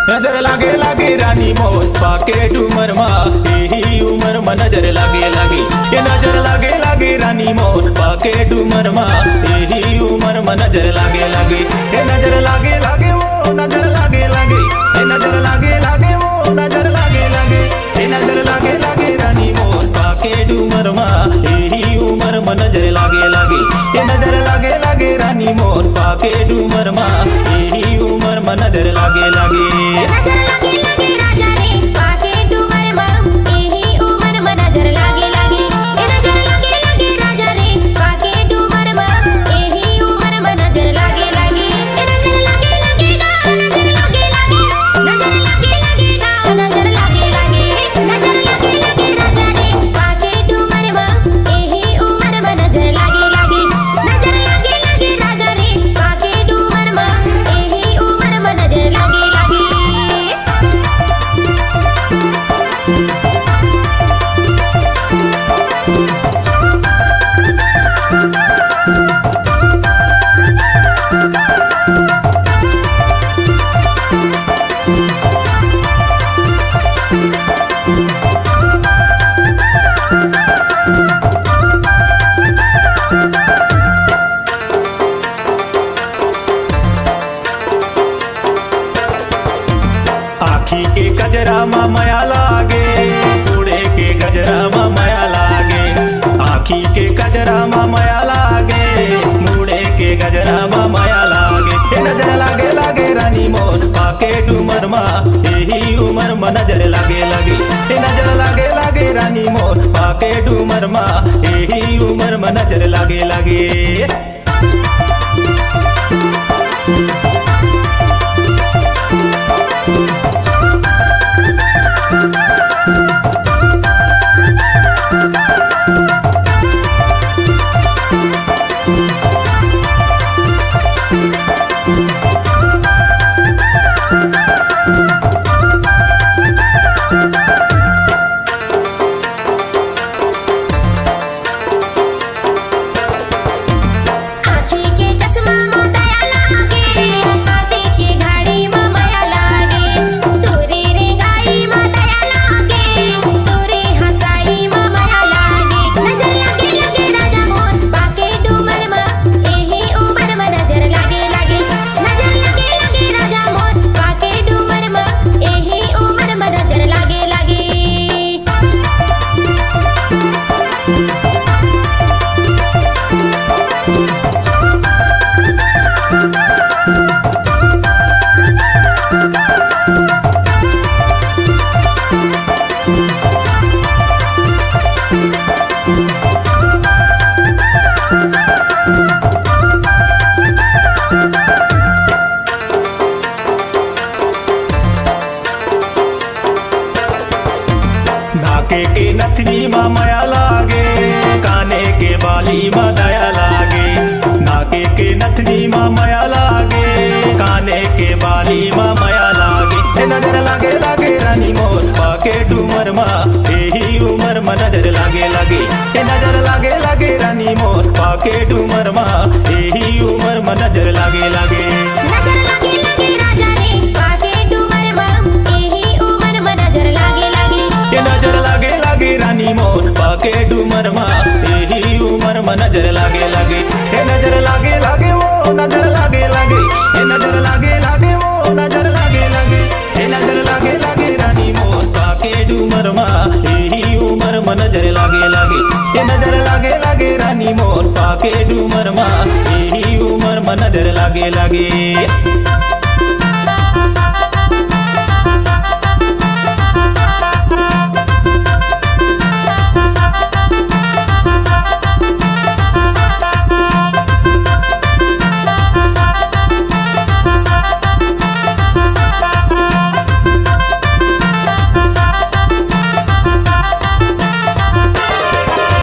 नजर लागे लागे रानी मोर पाके डूमर मा एही उमर में नजर लागे लागे ये नजर लागे लागे रानी मोर पाके डूमर मा एही उमर में नजर लागे लागे ये नजर लागे लागे वो नजर लागे लागे ये नजर लागे लागे वो नजर लागे लागे ये नजर लागे लागे रानी मोर पाके डूमर मा एही उमर में नजर लागे लागे ये नजर लागे लागे रानी मोर पाके डूमर मा एही उमर में नजर लागे लागे नजर लागे लागे राजा रे पाके डूमर मा एही उमर में नजर लागे लागे ए नजर लागे लागे राजा रे पाके डूमर मा एही उमर में नजर लागे लागे ए नजर लागे लागे गा नजर लागे लागे नजर लागे लागे गा नजर लागे लागे नजर लागे लागे राजा रे पाके डूमर मा एही उमर में नजर लागे लागे नजर लागे लागे राजा रे पाके डूमर मा एही उमर में नजर लागे लागे आखी के गजरा मा माया लागे उड़े के गजरा मा माया लागे आखी के गजरा मा माया लागे मुड़े के गजरा मा माया लागे ये नजर लागे लागे रानी मोर पाके डूमर मा एही उमर में नजर लागे लागे ये नजर लागे लागे रानी मोर पाके डूमर मा एही उमर में नजर लागे लागे आँखी के चश्मा में दया लागे हाथे के घड़ी में माया लागे तोरे रे गाई में दया लागे तोरे हंसाई में माया लागे नजर लागे लागे राजा मोर पाके डूमर मा एही उमर में नजर लागे लागे नजर लागे लागे राजा मोर पाके डूमर मा एही उमर में नजर लागे लागे नाके के नथनी मा माया लागे काने के बाली मा दया लागे नाके के नथनी मा माया लागे काने के बाली मा माया लागे ये नजर लागे लागे रानी मोर पाके डूमर मा एही उमर में नजर लागे लागे ये नजर लागे लागे रानी मोर पाके डूमर मा एही उमर में नजर लागे लागे नजर लागे लागे राजा रे पाके डूमर मा एही उमर में नजर लागे लागे ये नजर लागे लागे रानी मोर पाके डूमर मा एही उमर में नजर लागे लागे ये नजर लागे लागे वो नजर लागे लागे ये नजर लागे लागे वो नजर लागे लागे ये नजर लागे लागे रानी मोर पाके डूमर मा एही उमर में नजर लागे लागे ये नजर लागे लागे रानी मोर पाके डूमर मा एही उमर में नजर लागे लागे।